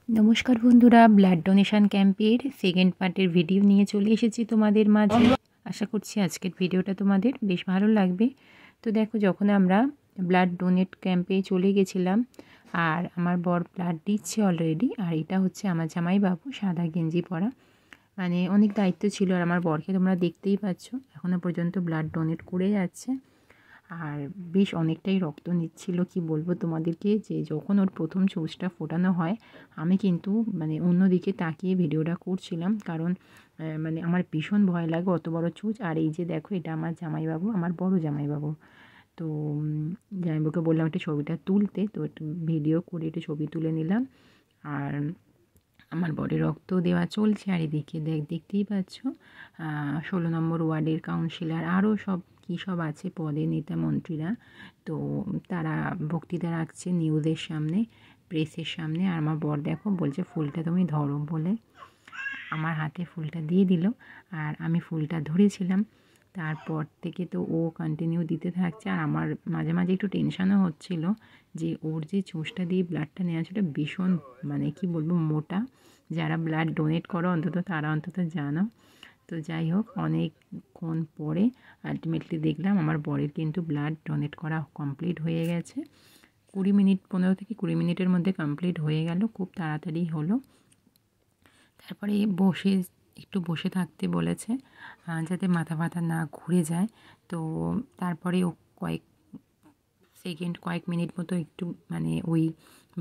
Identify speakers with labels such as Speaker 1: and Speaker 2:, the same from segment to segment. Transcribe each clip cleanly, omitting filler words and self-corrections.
Speaker 1: নমস্কার বন্ধুরা, blood donation ক্যাম্পের সেকেন্ড পার্টের ভিডিও নিয়ে চলে এসেছি তোমাদের মাঝে। আশা করছি আজকের ভিডিওটা তোমাদের বেশ ভালো লাগবে। তো দেখো, যখন আমরা ব্লাড ডোনেট ক্যাম্পে চলে গেছিলাম আর আমার বর ব্লাড দিচ্ছে অলরেডি, আর এটা হচ্ছে আমার জামাইবাবু, সাদা গেঞ্জি পরা, মানে অনেক দায়িত্ব ছিল। আর আমার বরকে তোমরা দেখতেই পাচ্ছ, এখনও পর্যন্ত ব্লাড ডোনেট করে যাচ্ছে আর বেশ অনেকটাই রক্ত নিচ্ছিল। কি বলবো তোমাদেরকে, যে যখন ওর প্রথম চুজটা ফোটানো হয় আমি কিন্তু মানে অন্যদিকে তাকিয়ে ভিডিওটা করছিলাম, কারণ মানে আমার ভীষণ ভয় লাগে অত বড় চুজ। আর এই যে দেখো, এটা আমার জামাইবাবু, আমার বড় জামাইবাবু। তো জামাইবাবুকে বললাম একটু ছবিটা তুলতে, তো একটু ভিডিও করে একটু ছবি তুলে নিলাম। আর আমার বডি রক্ত দেওয়া চলছে। আর এদিকে দেখতেই পাচ্ছ 16 নম্বর ওয়ার্ডের কাউন্সিলর, আরও সব কী সব আছে পদে নেতা মন্ত্রীরা, তো তারা বক্তৃতা রাখছে নিউজের সামনে, প্রেসের সামনে। আর আমার বর দেখো বলছে ফুলটা তুমি ধরো বলে আমার হাতে ফুলটা দিয়ে দিল, আর আমি ফুলটা ধরেছিলাম। তারপর থেকে তো ও কন্টিনিউ দিতে থাকছে। আর আমার মাঝে মাঝে একটু টেনশানও হচ্ছিল যে ওর যে চুঁচটা দিয়ে ব্লাডটা নেওয়া ছিল ভীষণ মানে কি বলবো মোটা। যারা ব্লাড ডোনেট করো অন্তত তারা অন্তত জানো। তো যাই হোক, অনেকক্ষণ পরে আলটিমেটলি দেখলাম আমার বরের কিন্তু ব্লাড ডোনেট করা কমপ্লিট হয়ে গেছে। 20 মিনিট, 15 থেকে 20 মিনিটের মধ্যে কমপ্লিট হয়ে গেল, খুব তাড়াতাড়ি হলো। তারপরে একটু বসে থাকতে বলেছে যাতে মাথা ব্যথা না ঘুরে যায়। তো তারপরে ও কয়েক মিনিট মতো একটু মানে ওই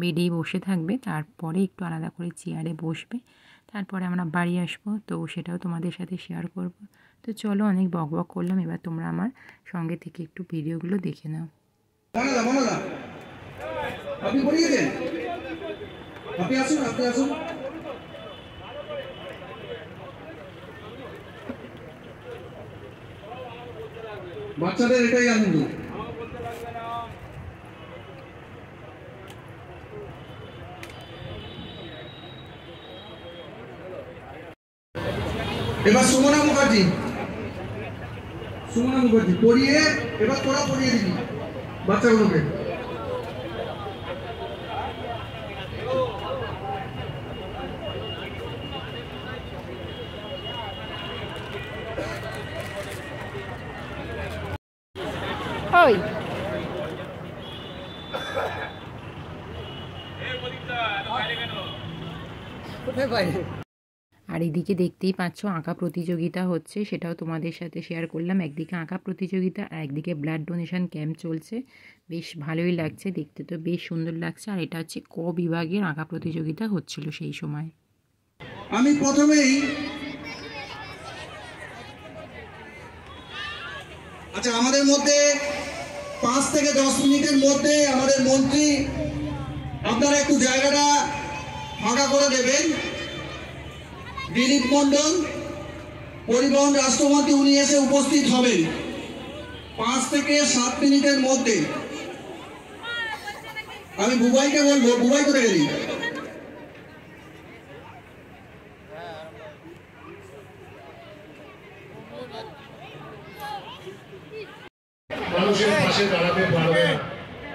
Speaker 1: বেডেই বসে থাকবে, তারপরে একটু আলাদা করে চেয়ারে বসবে। তারপরে আমরা বাড়ি আসবো, তো সেটাও তোমাদের সাথে শেয়ার করব। তো চলো, অনেক বকবক করলাম, এবার তোমরা আমার সঙ্গে থেকে একটু ভিডিওগুলো দেখে নাও।
Speaker 2: আপনি পড়িয়ে দেন, আপনি আসুন, আপনি আসুন। বাচ্চাদের এটাই আনন্দ। এবার সুমনা মুখার্জি পড়িয়ে, এবার তোরা পড়িয়ে দিবি বাচ্চাগুলোকে।
Speaker 1: ওই আর এদিকে দেখতেই পাচ্ছ আঁকা প্রতিযোগিতা হচ্ছে, সেটাও তোমাদের সাথে শেয়ার করলাম। একদিকে আঁকা প্রতিযোগিতা আর একদিকে ব্লাড ডোনেশন ক্যাম্প চলছে। বেশ ভালোই লাগছে দেখতে, তো বেশ সুন্দর লাগছে। আর এটা হচ্ছে ক বিভাগের আঁকা প্রতিযোগিতা হচ্ছিল সেই সময়।
Speaker 2: আমি প্রথমেই আচ্ছা, আমাদের মধ্যে 5 থেকে 10 মিনিটের মধ্যে আমাদের মন্ত্রী আপনারা একটু জায়গাটা ফাঁকা করে দেবেন। দিলীপ মণ্ডল, পরিবহন রাষ্ট্রমন্ত্রী, উনি এসে উপস্থিত হবেন 5 থেকে 7 মিনিটের মধ্যে। আমি বুবাইকে বলবো, বুবাই করে গেলি।
Speaker 3: মানুষের পাশে দাঁড়াতে পারবে না,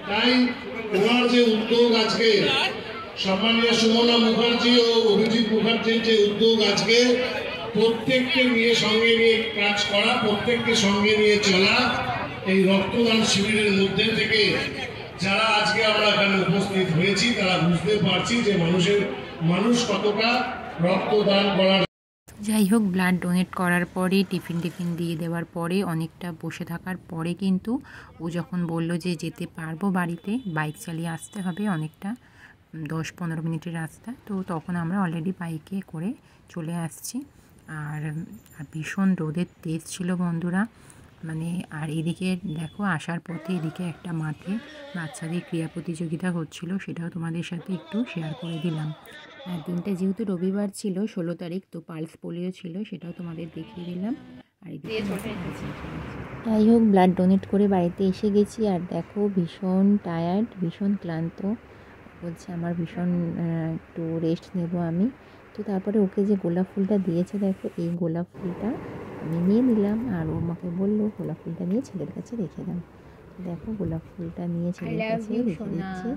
Speaker 3: তাই ওনার যে উদ্যোগ আজকে, সম্মানীয় সুমনা মুখার্জি ও অভিজিৎ মুখার্জির যে উদ্যোগ আজকে, প্রত্যেককে নিয়ে সঙ্গে নিয়ে কাজ করা, প্রত্যেককে সঙ্গে নিয়ে চলা, এই রক্তদান শিবিরের মধ্যে থেকে যারা আজকে আমরা এখানে উপস্থিত হয়েছি তারা বুঝতে পারছি যে মানুষ কতটা রক্তদান করার।
Speaker 1: যাই হোক, ব্লাড ডোনেট করার পরে টিফিন দিয়ে দেওয়ার পরে অনেকটা বসে থাকার পরে কিন্তু ও যখন বলল যে যেতে পারবো বাড়িতে, বাইক চালিয়ে আসতে হবে অনেকটা 10-15 মিনিটের রাস্তা, তো তখন আমরা অলরেডি বাইকে করে চলে আসছি। আর ভীষণ রোদের তেজ ছিল বন্ধুরা, মানে। আর এদিকে দেখো, আসার পথে এদিকে একটা মাঠে বাচ্চাদের ক্রীড়া প্রতিযোগিতা হচ্ছিল, সেটাও তোমাদের সাথে একটু শেয়ার করে দিলাম। আর দিনটা যেহেতু রবিবার ছিল, 16 তারিখ, তো পালস পোলিও ছিল, সেটাও তোমাদের দেখিয়ে দিলাম। আর এদিকে যাই হোক, ব্লাড ডোনেট করে বাড়িতে এসে গেছি। আর দেখো, ভীষণ টায়ার্ড, ভীষণ ক্লান্ত, বলছে আমার ভীষণ একটু রেস্ট নেব আমি। তো তারপরে ওকে যে গোলাপ ফুলটা দিয়েছে, দেখো এই গোলাপ ফুলটা আমি নিয়ে নিলাম। আর ও আমাকে বললো গোলাপ ফুলটা নিয়ে ছেলের কাছে রেখে দাও। দেখো গোলাপ ফুলটা নিয়ে ছেলের কাছে রেখে দিচ্ছে।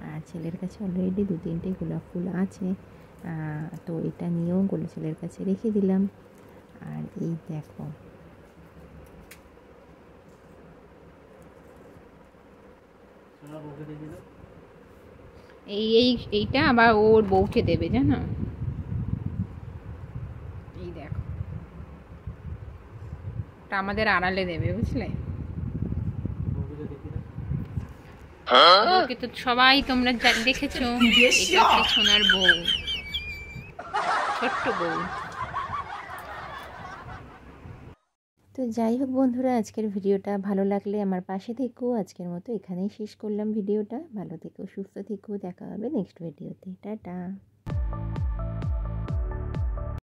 Speaker 1: আর ছেলের কাছে অলরেডি 2-3টে গোলাপ ফুল আছে, তো এটা নিয়েও ছেলের কাছে রেখে দিলাম। আর এই দেখো এইটা আবার ওর বউকে দেবে, জানো? এই দেখো, এটা আমাদের আড়ালে দেবে, বুঝলে? ওকে তো সবাই তোমরা দেখেছো, এটা হচ্ছে সোনার বউ, ছোট্ট বউ। তো যাই হোক বন্ধুরা, আজকের ভিডিওটা ভালো লাগলে আমার পাশে থেকো। আজকের মতো এখানেই শেষ করলাম ভিডিওটা। ভালো থেকো, সুস্থ থেকো, দেখা হবে নেক্সট ভিডিওতে। টাটা।